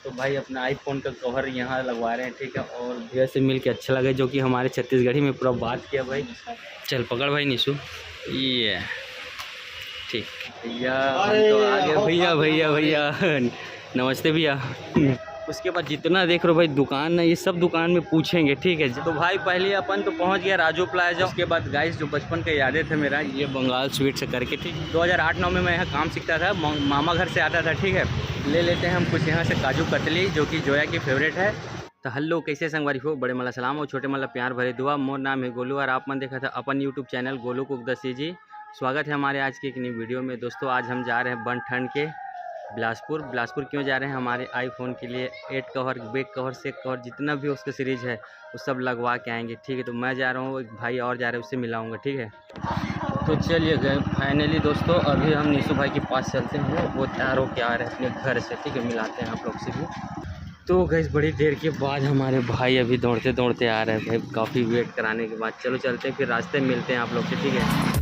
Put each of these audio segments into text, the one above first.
तो भाई अपना आईफोन का कवर यहाँ लगवा रहे हैं, ठीक है। और भैया से मिल के अच्छा लगा, जो कि हमारे छत्तीसगढ़ी में पूरा बात किया भाई। चल पकड़ भाई निशु, ये ठीक भैया। हम तो आ गए भैया भैया भैया नमस्ते भैया। उसके बाद जितना देख रहे हो भाई दुकान है, ये सब दुकान में पूछेंगे, ठीक है। तो भाई पहले अपन तो पहुंच गया राजू प्लाजा। उसके बाद गाइस जो बचपन के यादें थे मेरा, ये बंगाल स्वीट से करके, ठीक। 2008-9 में मैं यहाँ काम सीखता था, मामा घर से आता था, ठीक है। ले लेते हैं हम कुछ यहाँ से काजू कतली, जो कि जोया की फेवरेट है। तो हेलो, कैसे संगवारी हो, बड़े मला सलाम और छोटे मला प्यार भरे दुआ। मोर नाम है गोलू और आप मन देखा था अपन यूट्यूब चैनल गोलू कुक दसी जी। स्वागत है हमारे आज की एक नई वीडियो में। दोस्तों आज हम जा रहे हैं बन ठंड के बिलासपुर क्यों जा रहे हैं, हमारे आईफोन के लिए 8 कवर, बैक कवर, सेक कवर, जितना भी उसका सीरीज़ है वो सब लगवा के आएंगे, ठीक है। तो मैं जा रहा हूँ, एक भाई और जा रहे हैं, उससे मिलाऊंगा, ठीक है। तो चलिए गए फाइनली दोस्तों, अभी हम निशु भाई के पास चलते हैं, वो तैयार होके आ रहे हैं अपने घर से, ठीक है। मिलाते हैं आप लोग से भी। तो गैस बड़ी देर के बाद हमारे भाई अभी दौड़ते दौड़ते आ रहे हैं भाई, काफ़ी वेट कराने के बाद। चलो चलते हैं, फिर रास्ते में मिलते हैं आप लोग से, ठीक है।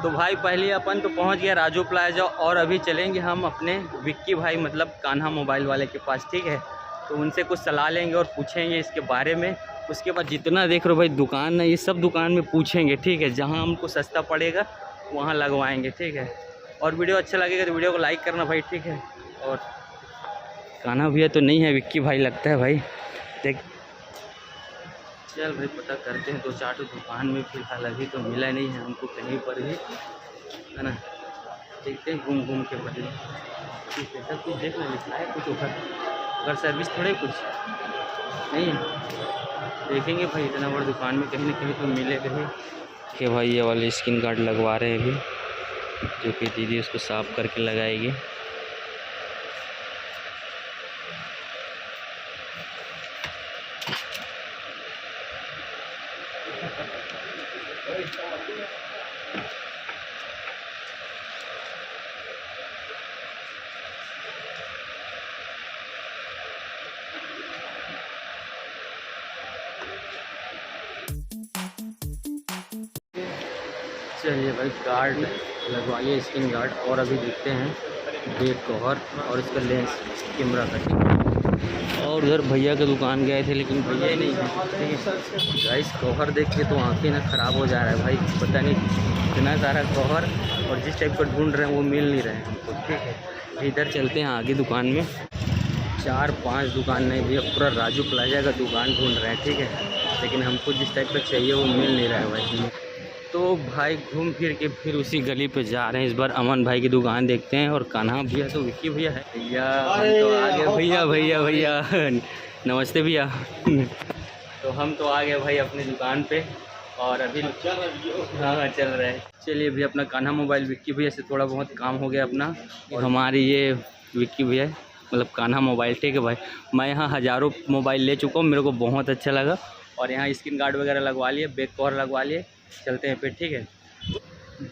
तो भाई पहले अपन तो पहुंच गया राजू प्लाजा, और अभी चलेंगे हम अपने विक्की भाई मतलब कान्हा मोबाइल वाले के पास, ठीक है। तो उनसे कुछ सलाह लेंगे और पूछेंगे इसके बारे में। उसके बाद जितना देख रहे हो भाई दुकान है, ये सब दुकान में पूछेंगे, ठीक है। जहां हमको सस्ता पड़ेगा वहां लगवाएंगे, ठीक है। और वीडियो अच्छा लगेगा तो वीडियो को लाइक करना भाई, ठीक है। और कान्हा भैया तो नहीं है, विक्की भाई लगता है भाई, देख। चल भाई पता करते हैं, 2-4 दुकान में फिलहाल अभी तो मिला नहीं है हमको कहीं पर भी, है ना। देखते हैं घूम घूम के बदले, ठीक है। सब कुछ देख ले, लिखा है कुछ अगर सर्विस थोड़े कुछ नहीं है, देखेंगे भाई। इतना बड़ा दुकान में कहीं ना कहीं तो मिलेगा ही। कि भाई ये वाले स्क्रीन गार्ड लगवा रहे हैं अभी, जो कि दीदी उसको साफ करके लगाएगी। चलिए भाई गार्ड लगवाइए, स्क्रीन गार्ड। और अभी देखते हैं बैक कवर और इसका लेंस कैमरा का, ठीक। और उधर भैया के दुकान गए थे लेकिन भैया ही नहीं है, ठीक है। गाइस कवर देख के तो आँखें ना ख़राब हो जा रहा है भाई, पता नहीं इतना सारा कवर, और जिस टाइप का ढूंढ रहे हैं वो मिल नहीं रहे हैं हमको, ठीक है। इधर चलते हैं आगे दुकान में, 4-5 दुकान नहीं भैया, पूरा राजू प्लाजा का दुकान ढूंढ रहे हैं, ठीक है। लेकिन हमको जिस टाइप का चाहिए वो मिल नहीं रहा है भाई। तो भाई घूम फिर के फिर उसी गली पे जा रहे हैं, इस बार अमन भाई की दुकान देखते हैं। और कान्हा भैया तो विक्की भैया है भैया, हम तो आ गए भैया भैया भैया नमस्ते भैया। तो हम तो आ गए भाई अपनी दुकान पे, और अभी हाँ चल रहा है। चलिए भैया अपना कान्हा मोबाइल विक्की भैया से थोड़ा बहुत काम हो गया अपना। और हमारी ये विक्की भैया मतलब कान्हा मोबाइल, ठीक है भाई। मैं यहाँ हज़ारों मोबाइल ले चुका हूँ, मेरे को बहुत अच्छा लगा। और यहाँ स्क्रीन गार्ड वगैरह लगवा लिए, बैक कवर लगवा लिए, चलते हैं फिर, ठीक है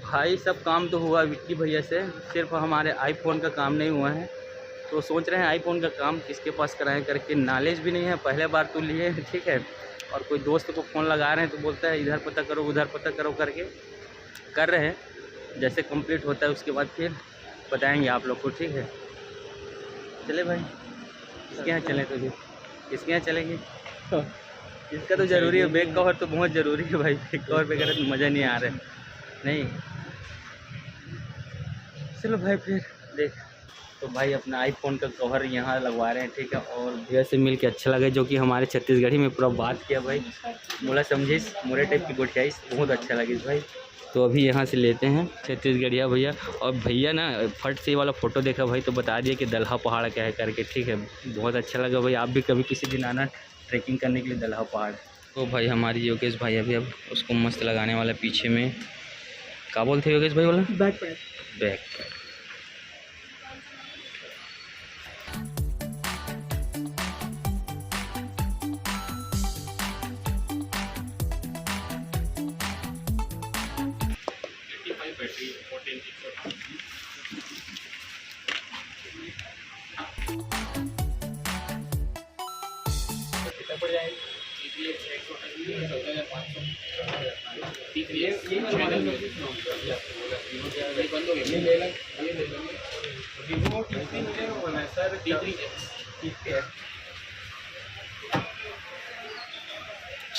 भाई। सब काम तो हुआ विक्की भैया से, सिर्फ हमारे आईफोन का काम नहीं हुआ है। तो सोच रहे हैं आईफोन का काम किसके पास कराएं करके, नॉलेज भी नहीं है, पहले बार तो लिए, ठीक है। और कोई दोस्त को फ़ोन लगा रहे हैं तो बोलता है इधर पता करो उधर पता करो करके कर रहे हैं। जैसे कंप्लीट होता है उसके बाद फिर बताएंगे आप लोग को, ठीक है। चले भाई किसके यहाँ चलें, तो किसके यहाँ चलेंगे। इसका तो ज़रूरी है, बैक कवर तो बहुत ज़रूरी है भाई, बैक कवर वगैरह तो मज़ा नहीं आ रहा है, नहीं। चलो भाई फिर देख। तो भाई अपना आईफोन का कवर यहाँ लगवा रहे हैं, ठीक है। और भैया से मिल के अच्छा लगा, जो कि हमारे छत्तीसगढ़ी में पूरा बात किया भाई, मोला समझिस मोरे टाइप की गोटियाईस, बहुत अच्छा लगी भाई। तो अभी यहाँ से लेते हैं छत्तीसगढ़िया भैया। और भैया ना फट से वाला फ़ोटो देखा भाई तो बता दिया कि दलहा पहाड़ क्या है करके, ठीक है। बहुत अच्छा लगा भाई, आप भी कभी किसी दिन आना ट्रैकिंग करने के लिए दलहा पहाड़। तो भाई हमारी योगेश भाई अभी अब उसको मस्त लगाने वाला, पीछे में क्या बोलते योगेश भाई वाला, बैक पैड, बैक पैड।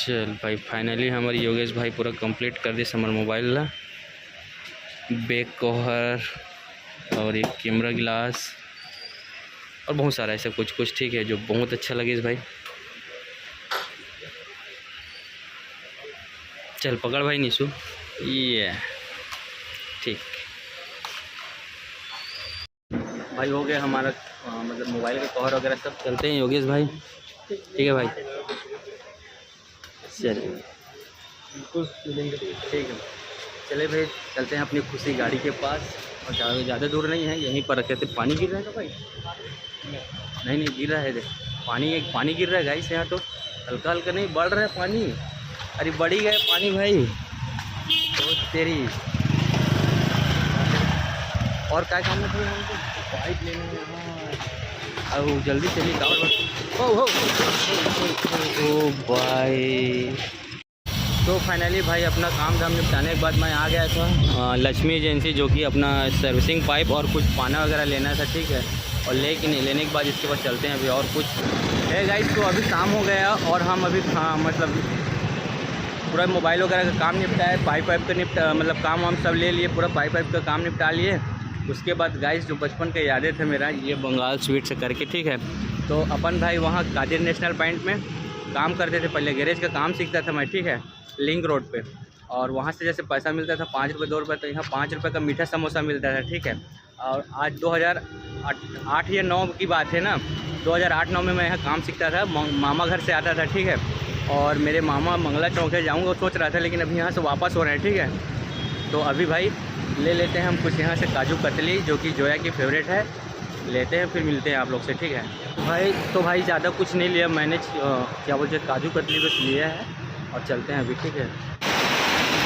चल भाई फाइनली हमारे योगेश भाई पूरा कंप्लीट कर दी हमारे मोबाइल ला। बैक कवर और एक कैमरा ग्लास और बहुत सारा ऐसा कुछ कुछ ठीक है जो बहुत अच्छा लगे इस भाई। चल पकड़ भाई निशु, ये ठीक भाई हो गया हमारा मतलब मोबाइल का कवर वगैरह सब। चलते हैं योगेश भाई, ठीक है भाई। चलिए बिल्कुल मिलेंगे, ठीक है। चले भाई चलते हैं अपनी खुशी गाड़ी के पास, और ज़्यादा दूर नहीं है, यहीं पर रखे थे। पानी गिर रहा है ना भाई? नहीं गिर रहा है, देख पानी गिर रहा है गाइस यहाँ तो, हल्का हल्का नहीं बढ़ रहा है पानी। अरे बढ़ी गए पानी भाई तो तेरी। और क्या काम है भाई हमको? पाइप लेने में। अब जल्दी चलिए गाँव। ओ भाई तो फाइनली भाई अपना काम धाम निपटाने के बाद मैं आ गया था लक्ष्मी एजेंसी, जो कि अपना सर्विसिंग पाइप और कुछ पाना वगैरह लेना था, ठीक है। और लेने के बाद इसके बाद चलते हैं अभी और कुछ है गाइस। तो अभी शाम हो गया और हम अभी मतलब पूरा मोबाइल वगैरह का काम निपटाया, पाइप का मतलब काम हम सब ले लिए, पूरा पाइप का काम निपटा लिए। उसके बाद गाइस जो बचपन के यादें थे मेरा, ये बंगाल स्वीट से करके, ठीक है। तो अपन भाई वहाँ कादिर नेशनल पॉइंट में काम करते थे, पहले गैरेज का काम सीखता था मैं, ठीक है, लिंक रोड पे। और वहाँ से जैसे पैसा मिलता था 5 रुपये 2 रुपये, तो यहाँ 5 रुपये का मीठा समोसा मिलता था, ठीक है। और आज 2008 या 9 की बात है ना, 2008-9 में मैं यहाँ काम सीखता था, मामा घर से आता था, ठीक है। और मेरे मामा मंगला चौक है जाऊँगा सोच रहा था, लेकिन अभी यहाँ से वापस हो रहे हैं, ठीक है। तो अभी भाई ले लेते हैं हम कुछ यहाँ से काजू कतली, जो कि जोया की फेवरेट है, लेते हैं, फिर मिलते हैं आप लोग से, ठीक है भाई। तो भाई ज़्यादा कुछ नहीं लिया मैंने, क्या बोलते हैं, काजू कतली बस लिया है और चलते हैं अभी, ठीक है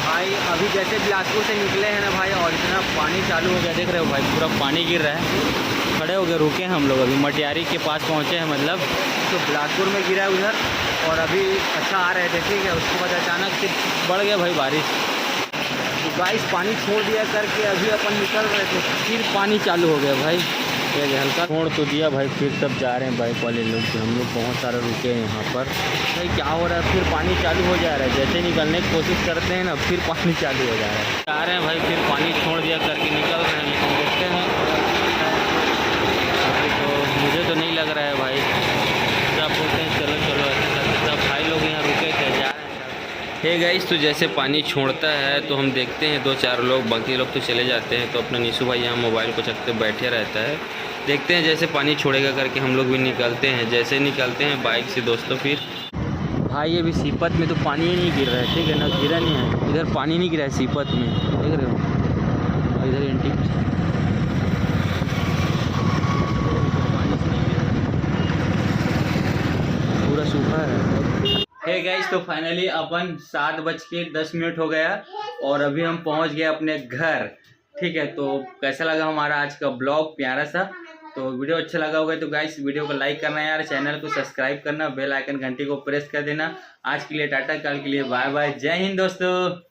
भाई। अभी जैसे बिलासपुर से निकले हैं ना भाई, और इतना पानी चालू हो गया, देख रहे हो भाई पूरा पानी गिर रहा है। खड़े हो गए, रुके हैं हम लोग, अभी मटियारी के पास पहुँचे हैं मतलब। तो बिलासपुर में गिरा है उधर, और अभी अच्छा आ रहे थे, ठीक है। उसके बाद अचानक से बढ़ गया भाई बारिश, तो गाइस पानी छोड़ दिया करके अभी अपन निकल रहे थे, फिर पानी चालू हो गया भाई। एक हल्का छोड़ तो दिया भाई, फिर सब जा रहे हैं बाइक वाले लोग, हम लोग बहुत सारे रुके हैं यहाँ पर। भाई क्या हो रहा है, फिर पानी चालू हो जा रहा है, जैसे निकलने की कोशिश करते हैं ना, फिर पानी चालू हो जा रहा है। जा रहे हैं भाई, फिर पानी छोड़ दिया करके निकल रहे हैं, लेकिन देखते हैं अभी तो मुझे तो नहीं लग रहा है भाई। सब बोलते हैं चलो चलो, ऐसे करके सब भाई लोग यहाँ रुके थे, जा रहे हैं। हे गाइस, तो जैसे पानी छोड़ता है तो हम देखते हैं 2-4 लोग, बाकी लोग तो चले जाते हैं। तो अपना निशु भाई यहाँ मोबाइल को चकते बैठे रहता है, देखते हैं जैसे पानी छोड़ेगा करके हम लोग भी निकलते हैं। जैसे निकलते हैं बाइक से दोस्तों, फिर भाई अभी सीपत में तो पानी ही नहीं गिर रहा है, ठीक है ना, गिरा नहीं है इधर, पानी नहीं गिरा है सीपत में, देख रहे हो इधर एंटी पूरा सूखा है। हे गाइस, तो फाइनली अपन 7:10 हो गया और अभी हम पहुंच गए अपने घर, ठीक है। तो कैसा लगा हमारा आज का ब्लॉग, प्यारा सा। तो वीडियो अच्छा लगा होगा तो गाइस वीडियो को लाइक करना यार, चैनल को सब्सक्राइब करना, बेल आइकन घंटी को प्रेस कर देना। आज के लिए टाटा, कल के लिए बाय बाय, जय हिंद दोस्तों।